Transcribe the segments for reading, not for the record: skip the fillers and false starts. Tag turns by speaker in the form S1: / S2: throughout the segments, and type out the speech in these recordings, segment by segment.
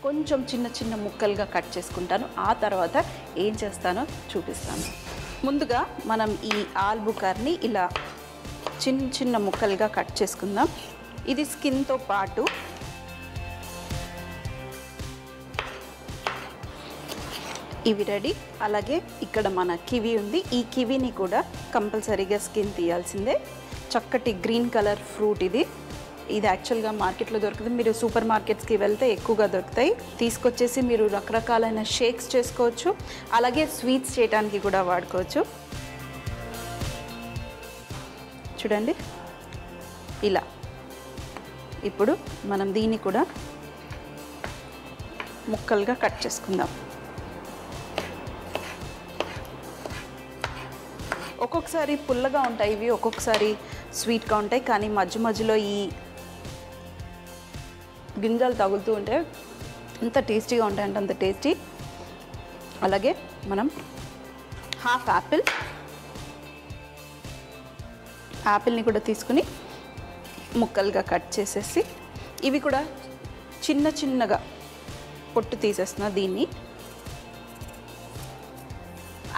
S1: కొంచెం చిన్న చిన్న ముక్కలుగా కట్ చేసుకుంటాను. ఆ తర్వాత ఏం చేస్తానో చూపిస్తాను. ముందుగా మనం ఈ ఆల్బుకార్ని ఇలా చిన్న చిన్న ముక్కలుగా కట్ చేసుకుందాం. ఇది స్కిన్తో పాటు ఇవి రెడీ. అలాగే ఇక్కడ మన కివి ఉంది. ఈ కివిని కూడా కంపల్సరీగా స్కిన్ తీయాల్సిందే. చక్కటి గ్రీన్ కలర్ ఫ్రూట్ ఇది. ఇది యాక్చువల్గా మార్కెట్లో దొరుకుతుంది. మీరు సూపర్ మార్కెట్స్కి వెళ్తే ఎక్కువగా దొరుకుతాయి. తీసుకొచ్చేసి మీరు రకరకాలైన షేక్స్ చేసుకోవచ్చు. అలాగే స్వీట్స్ చేయడానికి కూడా వాడుకోవచ్చు. చూడండి ఇలా. ఇప్పుడు మనం దీన్ని కూడా ముక్కలుగా కట్ చేసుకుందాం. ఒక్కొక్కసారి పుల్లగా ఉంటాయి ఇవి, ఒక్కొక్కసారి స్వీట్గా ఉంటాయి. కానీ మధ్య మధ్యలో ఈ గింజలు తగులుతూ ఉంటే ఎంత టేస్టీగా ఉంటాయంటే అంత టేస్టీ. అలాగే మనం హాఫ్ యాపిల్ని కూడా తీసుకుని ముక్కలుగా కట్ చేసేసి ఇవి కూడా చిన్న చిన్నగా పొట్టు తీసేస్తున్నా. దీన్ని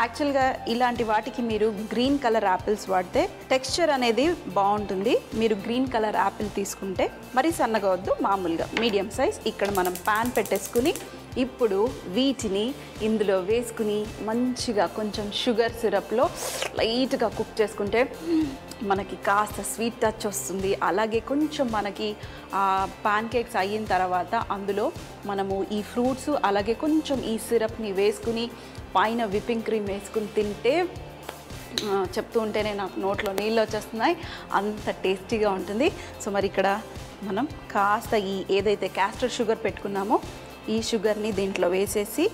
S1: యాక్చువల్గా ఇలాంటి వాటికి మీరు గ్రీన్ కలర్ యాపిల్స్ వాడితే టెక్స్చర్ అనేది బాగుంటుంది. మీరు గ్రీన్ కలర్ యాపిల్ తీసుకుంటే మరీ సన్నగా వద్దు, మామూలుగా మీడియం సైజ్. ఇక్కడ మనం పాన్ పెట్టేసుకుని ఇప్పుడు వీటిని ఇందులో వేసుకుని మంచిగా కొంచెం షుగర్ సిరప్లో లైట్గా కుక్ చేసుకుంటే మనకి కాస్త స్వీట్ టచ్ వస్తుంది. అలాగే కొంచెం మనకి పాన్ కేక్స్ అయిన తర్వాత అందులో మనము ఈ ఫ్రూట్స్ అలాగే కొంచెం ఈ సిరప్ని వేసుకుని పైన విప్పింగ్ క్రీమ్ వేసుకుని తింటే చెప్తూ ఉంటేనే నాకు నోట్లో నీళ్ళు వచ్చేస్తున్నాయి, అంత టేస్టీగా ఉంటుంది. సో మరి ఇక్కడ మనం కాస్త ఈ ఏదైతే క్యాస్టర్ షుగర్ పెట్టుకున్నామో ఈ షుగర్ని దీంట్లో వేసేసి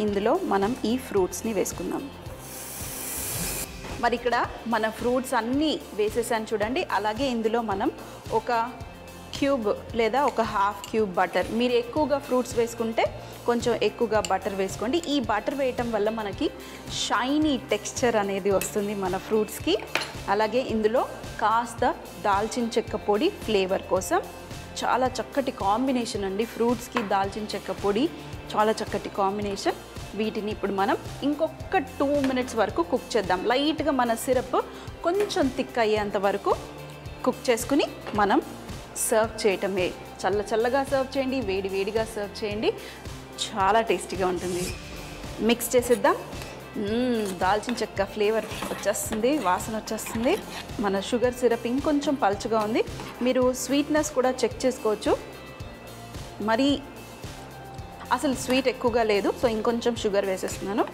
S1: ఇందులో మనం ఈ ఫ్రూట్స్ని వేసుకుందాం. మరి ఇక్కడ మన ఫ్రూట్స్ అన్నీ వేసేసాను చూడండి. అలాగే ఇందులో మనం ఒక క్యూబ్ లేదా ఒక హాఫ్ క్యూబ్ బటర్, మీరు ఎక్కువగా ఫ్రూట్స్ వేసుకుంటే కొంచెం ఎక్కువగా బటర్ వేసుకోండి. ఈ బటర్ వేయటం వల్ల మనకి షైనీ టెక్స్చర్ అనేది వస్తుంది మన ఫ్రూట్స్కి. అలాగే ఇందులో కాస్త దాల్చిన చెక్క పొడి ఫ్లేవర్ కోసం. చాలా చక్కటి కాంబినేషన్ అండి, ఫ్రూట్స్కి దాల్చిన చెక్క పొడి చాలా చక్కటి కాంబినేషన్. వీటిని ఇప్పుడు మనం ఇంకొక 2 minutes వరకు కుక్ చేద్దాం. లైట్గా మన సిరప్ కొంచెం థిక్ అయ్యేంత వరకు కుక్ చేసుకుని మనం సర్వ్ చేయటమే. చల్లగా సర్వ్ చేయండి, వేడిగా సర్వ్ చేయండి, చాలా టేస్టీగా ఉంటుంది. మిక్స్ చేసేద్దాం. దాల్చిన చెక్క ఫ్లేవర్ వచ్చేస్తుంది, వాసన వచ్చేస్తుంది. మన షుగర్ సిరప్ ఇంకొంచెం పల్చగా ఉంది. మీరు స్వీట్నెస్ కూడా చెక్ చేసుకోవచ్చు. మరి అసలు స్వీట్ ఎక్కువగా లేదు, సో ఇంకొంచెం షుగర్ వేసేస్తున్నాను.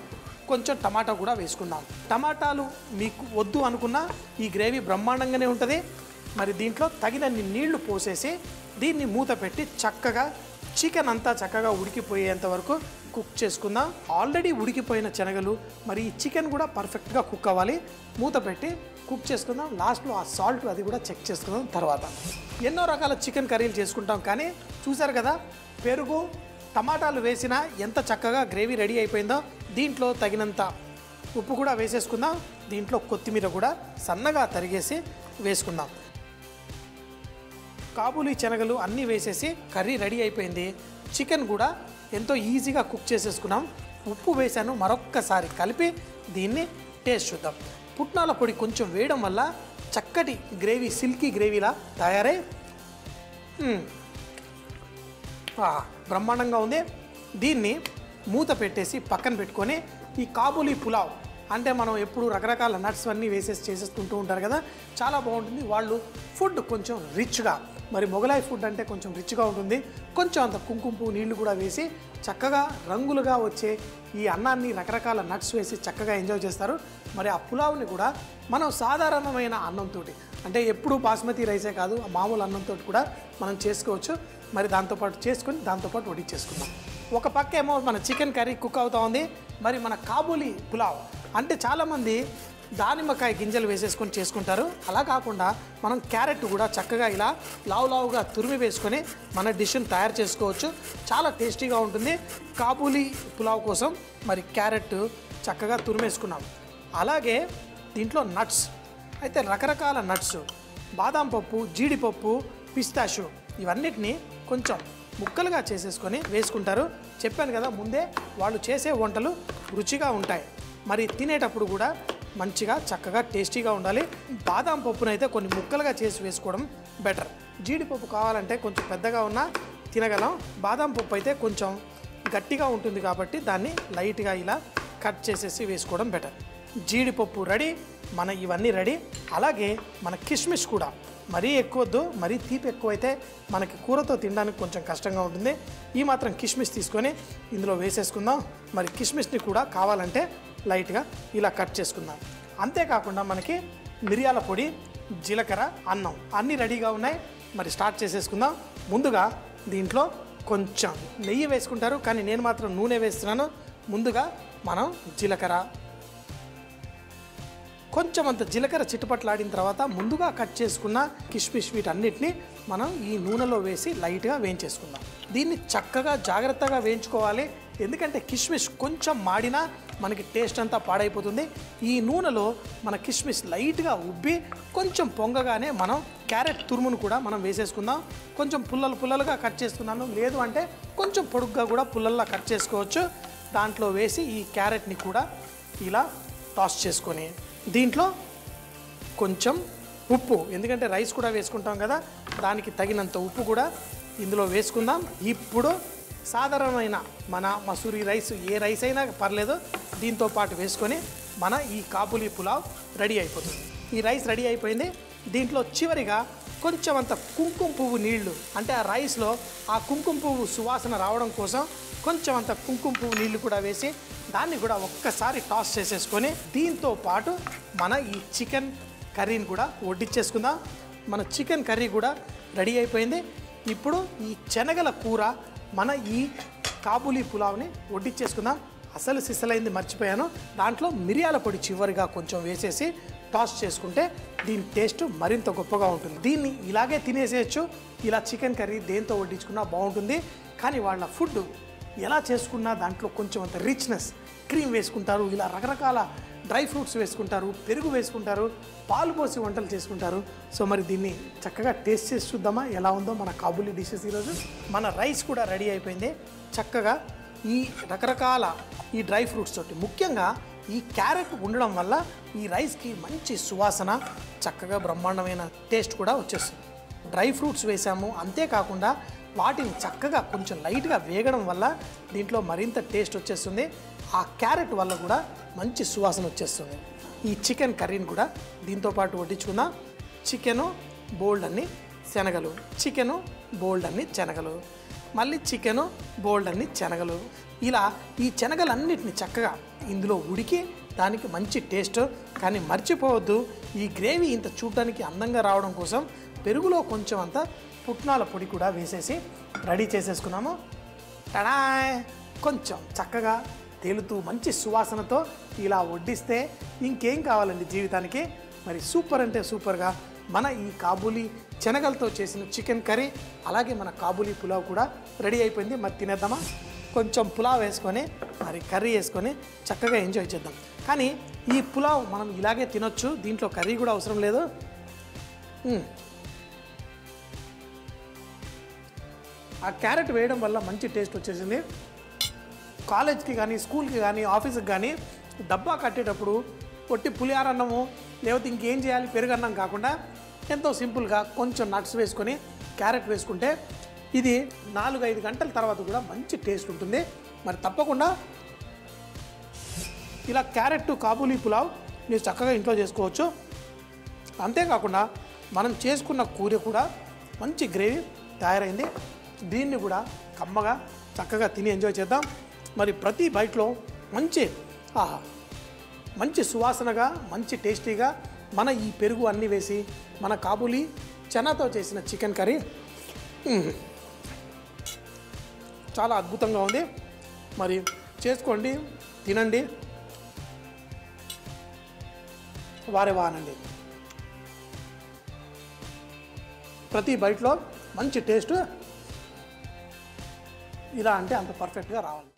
S2: కొంచెం టమాటా కూడా వేసుకుందాం. టమాటాలు మీకు వద్దు అనుకున్నా ఈ గ్రేవీ బ్రహ్మాండంగానే ఉంటుంది. మరి దీంట్లో తగినన్ని నీళ్లు పోసేసి దీన్ని మూత పెట్టి చక్కగా చికెన్ అంతా చక్కగా ఉడికిపోయేంత వరకు కుక్ చేసుకుందాం. ఆల్రెడీ ఉడికిపోయిన శనగలు, మరి ఈ చికెన్ కూడా పర్ఫెక్ట్గా కుక్ అవ్వాలి. మూత పెట్టి కుక్ చేసుకుందాం. లాస్ట్లో ఆ సాల్ట్ అది కూడా చెక్ చేసుకుందాం. తర్వాత ఎన్నో రకాల చికెన్ కర్రీలు చేసుకుంటాం, కానీ చూసారు కదా పెరుగు టమాటాలు వేసినా ఎంత చక్కగా గ్రేవీ రెడీ అయిపోయిందో. దీంట్లో తగినంత ఉప్పు కూడా వేసేసుకుందాం. దీంట్లో కొత్తిమీర కూడా సన్నగా తరిగేసి వేసుకుందాం. కాబూలీ శనగలు అన్నీ వేసేసి కర్రీ రెడీ అయిపోయింది. చికెన్ కూడా ఎంతో ఈజీగా కుక్ చేసేసుకున్నాం. ఉప్పు వేసాను, మరొక్కసారి కలిపి దీన్ని టేస్ట్ చూద్దాం. పుట్నాల పొడి కొంచెం వేయడం వల్ల చక్కటి గ్రేవీ, సిల్కీ గ్రేవీలా తయారై బ్రహ్మాండంగా ఉంది. దీన్ని మూత పెట్టేసి పక్కన పెట్టుకొని ఈ కాబూలీ పులావ్ అంటే మనం ఎప్పుడు రకరకాల నట్స్ అన్నీ వేసేసి చేసేస్తుంటూ ఉంటారు కదా, చాలా బాగుంటుంది. వాళ్ళు ఫుడ్ కొంచెం రిచ్గా, మరి మొగలాయి ఫుడ్ అంటే కొంచెం రిచ్గా ఉంటుంది. కొంచెం అంత కుంకుమ పువ్వు నీళ్లు కూడా వేసి చక్కగా రంగులుగా వచ్చే ఈ అన్నాన్ని రకరకాల నట్స్ వేసి చక్కగా ఎంజాయ్ చేస్తారు. మరి ఆ పులావ్ని కూడా మనం సాధారణమైన అన్నంతో, అంటే ఎప్పుడు బాస్మతి రైసే కాదు, మామూలు అన్నంతో కూడా మనం చేసుకోవచ్చు. మరి దాంతోపాటు చేసుకొని దాంతోపాటు వడ్డించేసుకుందాం. ఒక పక్క ఏమో మన చికెన్ కర్రీ కుక్ అవుతూ ఉంది. మరి మన కాబూలీ పులావ్ అంటే చాలామంది దానిమ్మకాయ గింజలు వేసేసుకొని చేసుకుంటారు. అలా కాకుండా మనం క్యారెట్ కూడా చక్కగా ఇలా లావుగా తురిమి వేసుకొని మన డిష్ని తయారు చేసుకోవచ్చు. చాలా టేస్టీగా ఉంటుంది. కాబూలీ పులావ్ కోసం మరి క్యారెట్ చక్కగా తురిమేసుకున్నాం. అలాగే దీంట్లో నట్స్ అయితే రకరకాల నట్స్, బాదాం పప్పు, జీడిపప్పు, పిస్తాషు, ఇవన్నిటిని కొంచెం ముక్కలుగా చేసేసుకొని వేసుకుంటారు. చెప్పాను కదా ముందే, వాళ్ళు చేసే వంటలు రుచిగా ఉంటాయి, మరి తినేటప్పుడు కూడా మంచిగా చక్కగా టేస్టీగా ఉండాలి. బాదాం పప్పునైతే కొన్ని ముక్కలుగా చేసి వేసుకోవడం బెటర్. జీడిపప్పు కావాలంటే కొంచెం పెద్దగా ఉన్నా తినగలం. బాదాం పప్పు అయితే కొంచెం గట్టిగా ఉంటుంది కాబట్టి దాన్ని లైట్గా ఇలా కట్ చేసేసి వేసుకోవడం బెటర్. జీడిపప్పు రెడీ, మన ఇవన్నీ రెడీ. అలాగే మన కిస్మిస్ కూడా మరీ ఎక్కువద్దు, మరీ తీపి ఎక్కువైతే మనకి కూరతో తినడానికి కొంచెం కష్టంగా ఉంటుంది. ఈ మాత్రం కిస్మిస్ తీసుకొని ఇందులో వేసేసుకుందాం. మరి కిస్మిస్ని కూడా కావాలంటే లైట్గా ఇలా కట్ చేసుకుందాం. అంతేకాకుండా మనకి మిరియాల పొడి, జీలకర్ర, అన్నం అన్నీ రెడీగా ఉన్నాయి. మరి స్టార్ట్ చేసేసుకుందాం. ముందుగా దీంట్లో కొంచెం నెయ్యి వేసుకుంటారు, కానీ నేను మాత్రం నూనె వేస్తున్నాను. ముందుగా మనం జీలకర్ర, కొంచెం అంత జీలకర్ర చిట్టుపట్లాడిన తర్వాత ముందుగా కట్ చేసుకున్న కిస్మిస్ వీటన్నిటిని మనం ఈ నూనెలో వేసి లైట్గా వేయించేసుకుందాం. దీన్ని చక్కగా జాగ్రత్తగా వేయించుకోవాలి, ఎందుకంటే కిస్మిస్ కొంచెం మాడినా మనకి టేస్ట్ అంతా పాడైపోతుంది. ఈ నూనెలో మన కిస్మిస్ లైట్గా ఉబ్బి కొంచెం పొంగగానే మనం క్యారెట్ తురుమును కూడా మనం వేసేసుకుందాం. కొంచెం పుల్లలుగా కట్ చేస్తున్నాను, లేదు అంటే కొంచెం పొడుగ్గా కూడా పుల్లల్లా కట్ చేసుకోవచ్చు. దాంట్లో వేసి ఈ క్యారెట్ని కూడా ఇలా టాస్ చేసుకొని దీంట్లో కొంచెం ఉప్పు, ఎందుకంటే రైస్ కూడా వేసుకుంటాం కదా, దానికి తగినంత ఉప్పు కూడా ఇందులో వేసుకుందాం. ఇప్పుడు సాధారణమైన మన మసూరి రైస్, ఏ రైస్ అయినా పర్లేదు, దీంతో పాటు వేసుకొని మన ఈ కాబూలీ పులావ్ రెడీ అయిపోతుంది. ఈ రైస్ రెడీ అయిపోయింది. దీంట్లో చివరిగా కొంచెం అంత కుంకుమ పువ్వు నీళ్లు, అంటే ఆ రైస్లో ఆ కుంకుమ పువ్వు సువాసన రావడం కోసం కొంచెం అంత కుంకుమ పువ్వు నీళ్లు కూడా వేసి దాన్ని కూడా ఒక్కసారి టాస్ చేసేసుకొని దీంతో పాటు మన ఈ చికెన్ కర్రీని కూడా వడ్డించేసుకుందాం. మన చికెన్ కర్రీ కూడా రెడీ అయిపోయింది. ఇప్పుడు ఈ శనగల కూర, మన ఈ కాబూలీ పులావ్ని వడ్డించేసుకుందాం. అసలు సిసలైంది మర్చిపోయాను, దాంట్లో మిరియాల పొడి చివరిగా కొంచెం వేసేసి టాస్ చేసుకుంటే దీని టేస్ట్ మరింత గొప్పగా ఉంటుంది. దీన్ని ఇలాగే తినేసేయచ్చు, ఇలా చికెన్ కర్రీ దేంతో వడ్డించుకున్నా బాగుంటుంది. కానీ వాళ్ళ ఫుడ్ ఎలా చేసుకున్నా దాంట్లో కొంచెం అంత రిచ్నెస్, క్రీమ్ వేసుకుంటారు, ఇలా రకరకాల డ్రై ఫ్రూట్స్ వేసుకుంటారు, పెరుగు వేసుకుంటారు, పాలు పోసి వంటలు చేసుకుంటారు. సో మరి దీన్ని చక్కగా టేస్ట్ చేసి చూద్దామా ఎలా ఉందో మన కాబూలీ డిషెస్. ఈరోజు మన రైస్ కూడా రెడీ అయిపోయింది. చక్కగా ఈ రకరకాల ఈ డ్రై ఫ్రూట్స్ తోటి, ముఖ్యంగా ఈ క్యారెట్ ఉండడం వల్ల ఈ రైస్కి మంచి సువాసన, చక్కగా బ్రహ్మాండమైన టేస్ట్ కూడా వచ్చేస్తుంది. డ్రై ఫ్రూట్స్ వేసాము, అంతేకాకుండా వాటిని చక్కగా కొంచెం లైట్గా వేగడం వల్ల దీంట్లో మరింత టేస్ట్ వచ్చేస్తుంది. ఆ క్యారెట్ వల్ల కూడా మంచి సువాసన వచ్చేస్తుంది. ఈ చికెన్ కర్రీని కూడా దీంతో పాటు వడ్డించుకుందాం. చికెను బోల్డ్ అన్ని శనగలు, చికెను బోల్డ్ అన్ని శనగలు, మళ్ళీ చికెను బోల్డ్ అన్ని శనగలు, ఇలా ఈ శనగలన్నిటిని చక్కగా ఇందులో ఉడికి దానికి మంచి టేస్ట్. కానీ మర్చిపోవద్దు, ఈ గ్రేవీ ఇంత చూడడానికి అందంగా రావడం కోసం పెరుగులో కొంచెం అంత పుట్నాల పొడి కూడా వేసేసి రెడీ చేసేసుకున్నాము. టడాయ్, కొంచెం చక్కగా తేలుతూ మంచి సువాసనతో ఇలా వడ్డిస్తే ఇంకేం కావాలండి జీవితానికి. మరి సూపర్ అంటే సూపర్గా మన ఈ కాబూలీ శనగలతో చేసిన చికెన్ కర్రీ, అలాగే మన కాబూలీ పులావ్ కూడా రెడీ అయిపోయింది. మరి తినేద్దామా? కొంచెం పులావ్ వేసుకొని మరి కర్రీ వేసుకొని చక్కగా ఎంజాయ్ చేద్దాం. కానీ ఈ పులావ్ మనం ఇలాగే తినొచ్చు, దీంట్లో కర్రీ కూడా అవసరం లేదు. ఆ క్యారెట్ వేయడం వల్ల మంచి టేస్ట్ వచ్చేసింది. కాలేజ్కి కానీ, స్కూల్కి కానీ, ఆఫీస్కి కానీ డబ్బా కట్టేటప్పుడు పొట్టి పులిహారన్నము లేకపోతే ఇంకేం చేయాలి పెరుగన్నం కాకుండా ఎంతో సింపుల్గా కొంచెం నట్స్ వేసుకొని క్యారెట్ వేసుకుంటే ఇది 4-5 గంటల తర్వాత కూడా మంచి టేస్ట్ ఉంటుంది. మరి తప్పకుండా ఇలా క్యారెట్ కాబూలీ పులావ్ మీరు చక్కగా ఇంట్లో చేసుకోవచ్చు. అంతేకాకుండా మనం చేసుకున్న కూర కూడా మంచి గ్రేవీ తయారైంది. దీన్ని కూడా కమ్మగా చక్కగా తిని ఎంజాయ్ చేద్దాం. మరి ప్రతి బైట్లో మంచి సువాసనగా, మంచి టేస్టీగా మన ఈ పెరుగు అన్నీ వేసి మన కాబూలీ చనాతో చేసిన చికెన్ కర్రీ చాలా అద్భుతంగా ఉంది. మరి చేసుకోండి, తినండి, వారేవానండి. ప్రతి బైట్లో మంచి టేస్ట్ ఇలా అంటే అంత పర్ఫెక్ట్గా రావాలి.